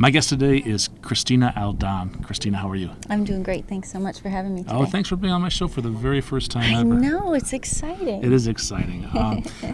My guest today is Christina Aldan. Christina, how are you? I'm doing great. Thanks so much for having me today. Oh, thanks for being on my show for the very first time I ever. know, it's exciting. It is exciting.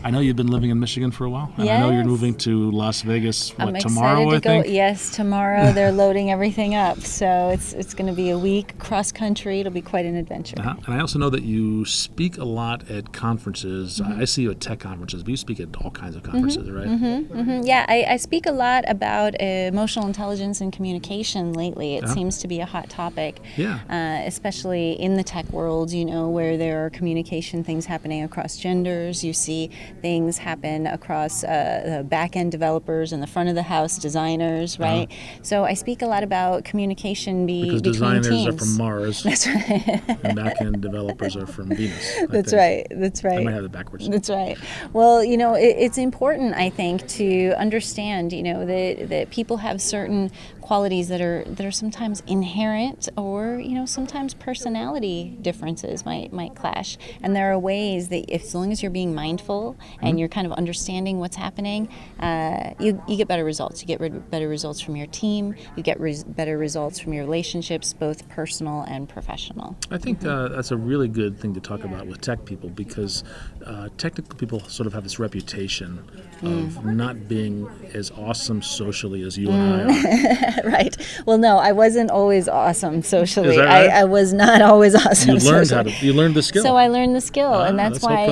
I know you've been living in Michigan for a while, and I know you're moving to Las Vegas, tomorrow, I think? Yes, tomorrow. They're loading everything up, so it's going to be a week cross-country. It'll be quite an adventure. And I also know that you speak a lot at conferences. I see you at tech conferences, but you speak at all kinds of conferences, right? Yeah, I speak a lot about emotional intelligence and communication lately. It seems to be a hot topic, especially in the tech world, where there are communication things happening across genders. You see things happen across the back-end developers and the front of the house designers, right? So I speak a lot about communication because between designers teams. are from Mars. That's right. And back-end developers are from Venus. That's right. I might have it backwards. That's right. Well, it's important, I think, to understand, that people have certain qualities that are sometimes inherent, or sometimes personality differences might clash. And there are ways that, as long as you're being mindful and you're kind of understanding what's happening, you get better results. You get better results from your team. You get better results from your relationships, both personal and professional. I think that's a really good thing to talk about with tech people, because technical people sort of have this reputation of not being as awesome socially as you and I are. Right. Well, no, I wasn't always awesome socially. Is that right? I was not always awesome. You learned the skill. So I learned the skill, and that's why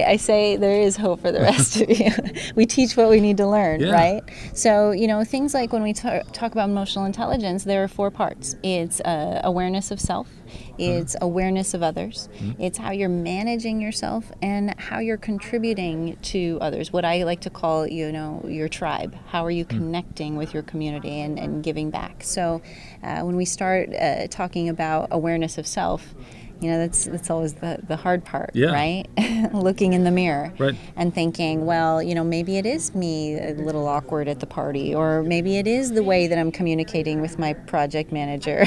I say there is hope for the rest of you. We teach what we need to learn, right? So things like when we talk about emotional intelligence, there are 4 parts. It's awareness of self. It's awareness of others. It's how you're managing yourself and how you're contributing to others. What I like to call, your tribe. How are you connecting with your community and giving back? So when we start talking about awareness of self, that's always the hard part, right? Looking in the mirror and thinking, well, maybe it is me a little awkward at the party, or maybe it is the way that I'm communicating with my project manager.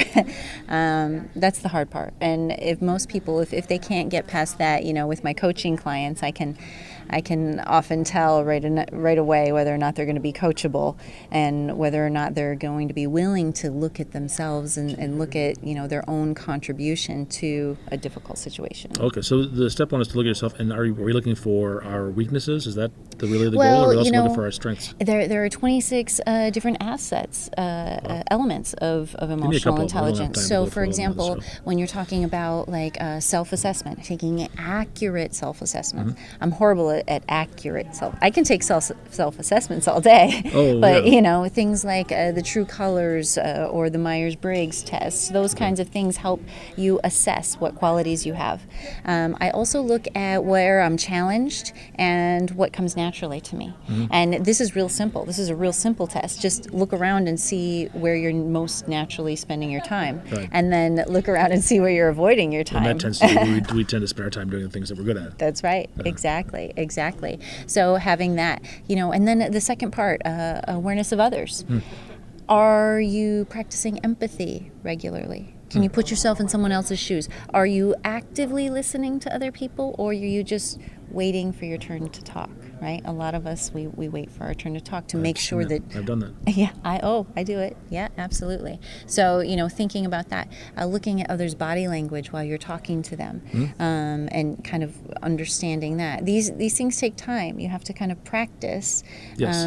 That's the hard part. And if most people, if they can't get past that, with my coaching clients, I can often tell right away whether or not they're going to be coachable, and whether or not they're going to be willing to look at themselves and look at their own contribution to a difficult situation. Okay, so the step 1 is to look at yourself, and are we looking for our weaknesses? Is that really the goal, or are we also looking for our strengths? There are 26 different assets, elements of emotional intelligence. So, for example, when you're talking about self-assessment, taking accurate self-assessment, I'm horrible at accurate self. I can take self-assessments all day, but things like the True Colors or the Myers-Briggs test, those kinds of things help you assess what qualities you have. I also look at where I'm challenged and what comes naturally to me. And this is real simple. This is a real simple test. Just look around and see where you're most naturally spending your time, and then look around and see where you're avoiding your time. And that tends to we tend to spend our time doing the things that we're good at. That's right. Exactly. So having that, and then the second part, awareness of others. Are you practicing empathy regularly? Can you put yourself in someone else's shoes? Are you actively listening to other people, or are you just waiting for your turn to talk, right? A lot of us, we wait for our turn to talk to make sure that... I've done that. Yeah, I do it. Yeah, absolutely. So, thinking about that, looking at others' body language while you're talking to them, and kind of understanding that. These things take time. You have to kind of practice. Yes.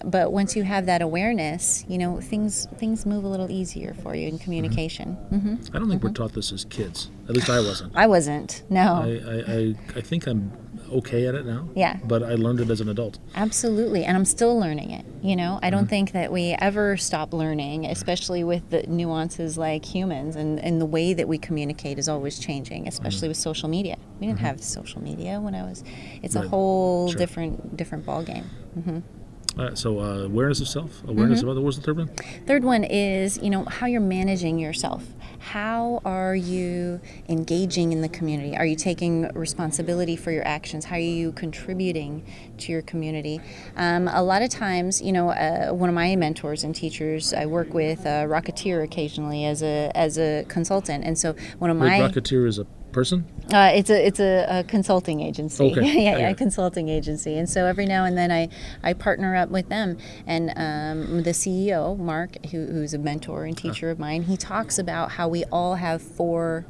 But once you have that awareness, things move a little easier for you in communication. I don't think we're taught this as kids. At least I wasn't. I wasn't, no. I think I'm okay at it now. Yeah. But I learned it as an adult. Absolutely, and I'm still learning it. I don't think that we ever stop learning, especially with the nuances like humans, and the way that we communicate is always changing, especially with social media. We didn't have social media when I was. It's a whole different ball game. So awareness of self, awareness of other. What was the third one? Third one is, how you're managing yourself. How are you engaging in the community? Are you taking responsibility for your actions? How are you contributing to your community? A lot of times, one of my mentors and teachers, I work with Rocketeer occasionally as a consultant, and so one of my Rocketeer is a person? It's a consulting agency. Okay. yeah, consulting agency. And so every now and then I partner up with them. And the CEO, Mark, who's a mentor and teacher of mine, he talks about how we all have 4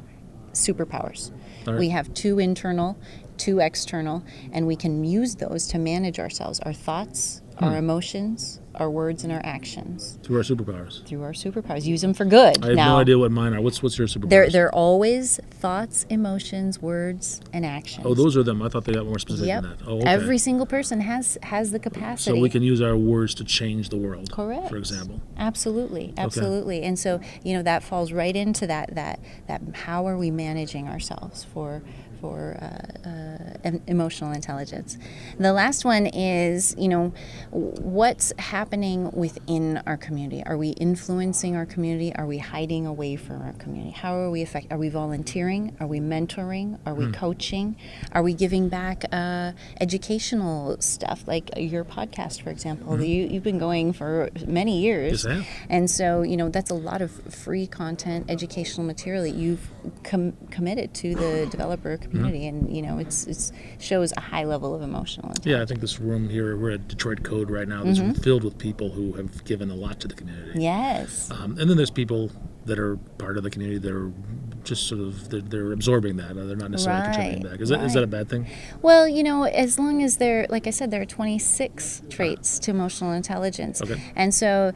superpowers. Right. We have 2 internal, 2 external, and we can use those to manage ourselves, our thoughts, our emotions, our words, and our actions. Through our superpowers. Through our superpowers. Use them for good. I have no idea what mine are. What's your superpowers? They're always thoughts, emotions, words, and actions. Oh, those are them. I thought they got more specific than that. Oh, okay. Every single person has the capacity. So we can use our words to change the world. Correct. For example. Absolutely. Okay. And so, that falls right into that how are we managing ourselves for emotional intelligence. The last one is, what's happening within our community? Are we influencing our community? Are we hiding away from our community? How are we Are we volunteering? Are we mentoring? Are we coaching? Are we giving back educational stuff, like your podcast, for example? You've been going for many years. Yes, I have. And so, that's a lot of free content, educational material that you've committed to the developer community, and it shows a high level of emotional intelligence. Yeah, I think this room here, we're at Detroit Code right now. This room filled with people who have given a lot to the community. Yes. And then there's people that are part of the community that are just sort of they're absorbing that. They're not necessarily contributing back. Is that a bad thing? Well, as long as like I said, there are 26 traits to emotional intelligence. Okay. And so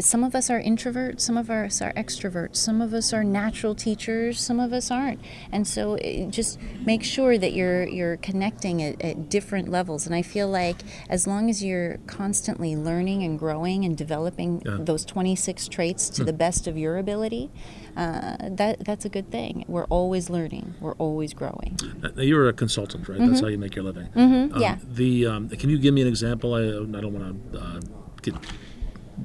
some of us are introverts, some of us are extroverts, some of us are natural teachers, some of us aren't. And so just make sure that you're connecting at different levels. And I feel like as long as you're constantly learning and growing and developing those 26 traits to the best of your ability, that's a good thing. We're always learning. We're always growing. Now, you're a consultant, right? That's how you make your living. Yeah. Can you give me an example? I don't want to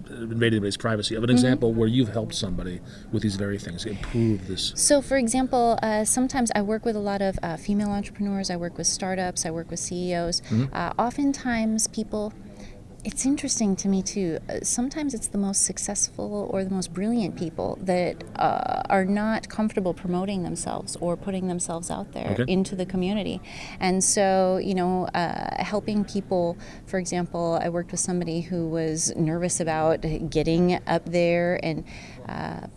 invade anybody's privacy. Of an example where you've helped somebody with these very things, improve this. So, for example, sometimes I work with a lot of female entrepreneurs. I work with startups. I work with CEOs. Oftentimes, people. It's interesting to me, too. Sometimes it's the most successful or the most brilliant people that are not comfortable promoting themselves or putting themselves out there into the community. And so, helping people, for example, I worked with somebody who was nervous about getting up there and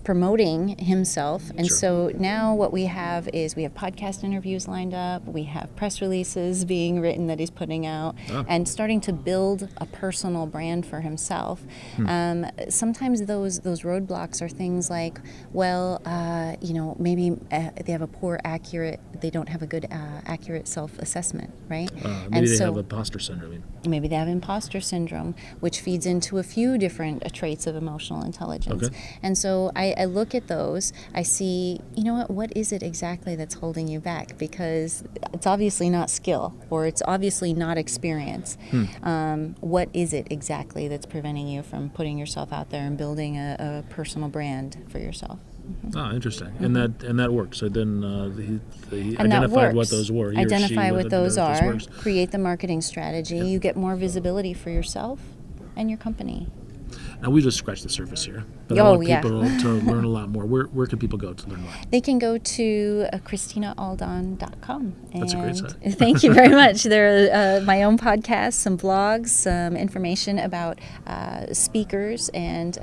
promoting himself. And so now what we have is we have podcast interviews lined up. We have press releases being written that he's putting out and starting to build a personal brand for himself. Sometimes those roadblocks are things like, maybe they have they don't have a good accurate self-assessment, right? Maybe they have imposter syndrome. Maybe they have imposter syndrome, which feeds into a few different traits of emotional intelligence. And so I look at those, I see, what is it exactly that's holding you back? Because it's obviously not skill, or it's obviously not experience. What is it exactly that's preventing you from putting yourself out there and building a personal brand for yourself? Interesting. And that worked. So then he identified what those were. Identify what those are, create the marketing strategy, you get more visibility for yourself and your company. Now, we just scratched the surface here, but I want people to learn a lot more. Where can people go to learn more? They can go to ChristinaAldan.com. That's a great site. Thank you very much. There are my own podcasts, some blogs, some information about speakers, and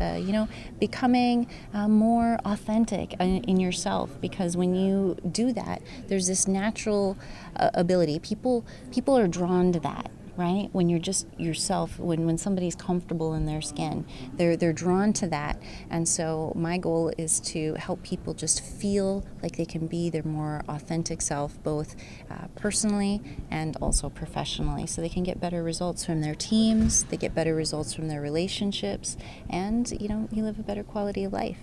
becoming more authentic in yourself. Because when you do that, there's this natural ability. People are drawn to that. Right? When you're just yourself, when somebody's comfortable in their skin, they're drawn to that. And so my goal is to help people just feel like they can be their more authentic self, both personally and also professionally. So they can get better results from their teams, they get better results from their relationships, and you live a better quality of life.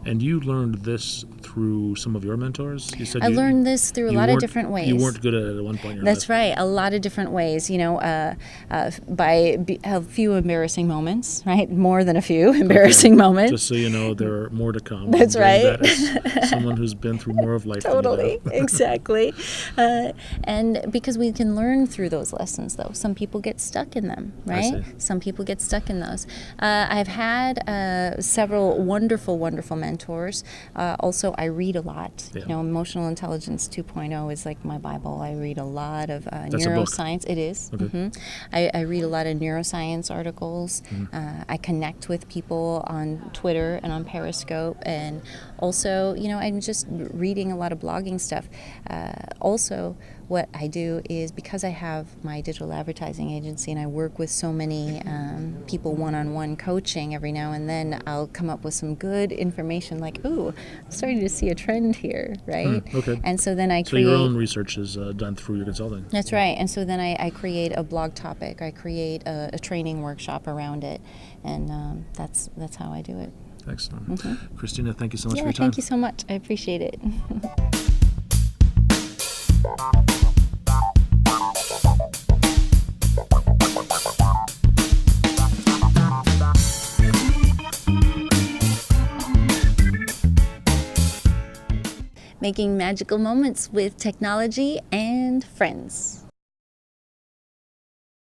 And you learned this through some of your mentors? You said I learned this through a lot of different ways. You weren't good at it at one point in your That's life. right, a lot of different ways. By a few embarrassing moments, right? More than a few embarrassing moments. Just so you know, there are more to come. That's right. That is someone who's been through more of life Totally, than you have. Exactly. And because we can learn through those lessons, though. Some people get stuck in them, right? I see. Some people get stuck in those. I've had several wonderful, wonderful mentors. Also, I read a lot. Yeah. You know, Emotional Intelligence 2.0 is like my Bible. I read a lot of That's neuroscience. It is. Okay. I read a lot of neuroscience articles. I connect with people on Twitter and on Periscope, and also, you know, I'm just reading a lot of blogging stuff. Also, what I do is, because I have my digital advertising agency and I work with so many people one-on-one coaching, every now and then I'll come up with some good information like, ooh, I'm starting to see a trend here, right? Okay. And so then I So create... your own research is done through your consulting. That's right. And so then I create a blog topic. I create a training workshop around it. And that's how I do it. Excellent. Christina, thank you so much for your time. Thank you so much. I appreciate it. Making magical moments with technology and friends.